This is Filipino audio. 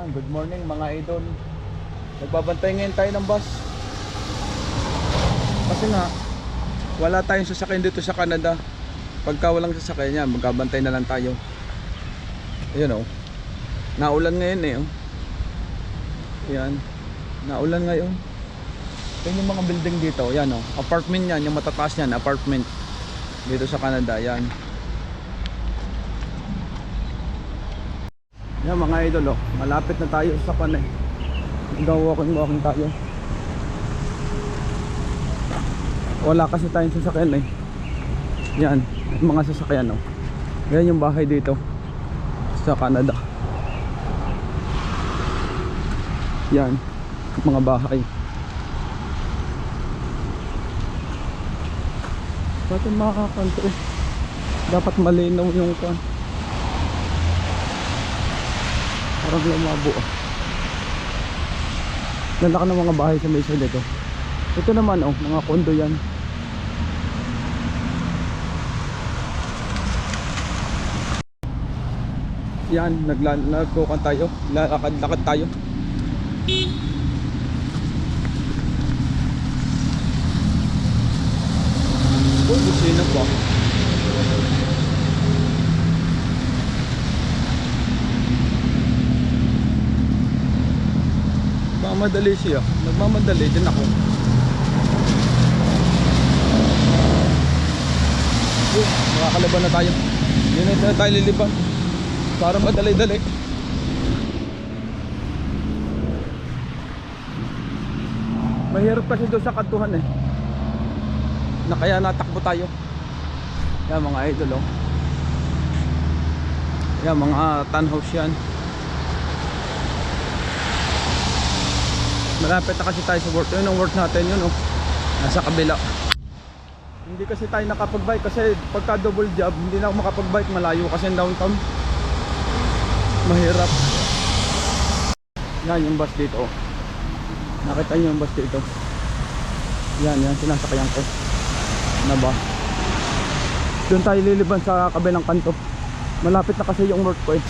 Good morning mga idol. Nagbabantay ngayon tayo ng bus. Kasi nga wala tayong sasakyan dito sa Canada. Pagka walang sasakyan yan, magkabantay na lang tayo. Ayun oh. Naulan ngayon eh oh. Yan. Naulan ngayon. Yan yung mga building dito. Yan oh. Apartment yan. Yung matataas yan. Apartment. Dito sa Canada. Yan. Yan mga idol oh. Malapit na tayo sa Panay. Walking tayo. Wala kasi tayong sasakyan eh. Yan. Mga sasakyan oh. Yan yung bahay dito sa Canada. Yan. Mga bahay. Bakit makakanto eh. Dapat malinaw yung kan. Parang lumabo ah. Lalaki ng mga bahay sa may side ito. Ito naman oh, mga kondo yan. Yan, nagkukan tayo. Lakad-lakad tayo. Oh, busina pa. Nagmamadali siya. Nagmamadali din ako. Makakalaban na tayo. Yun na tayo liliban. Para madali-dali. Mahirap kasi doon sa kantuhan eh. Na kaya natakbo tayo. Yan mga idol oh. Yan mga townhouse yan. Malapit na kasi tayo sa work. Yun ang work natin yun oh. Nasa kabila. Hindi kasi tayo nakapag-bike kasi pagka double job hindi na ako makapag-bike, malayo kasi downtown. Mahirap. Yan yung bus dito oh. Nakita nyo yung bus dito. Yan sinasakyan ko na ba. Doon tayo liliban sa kabilang kanto. Malapit na kasi yung work ko eh.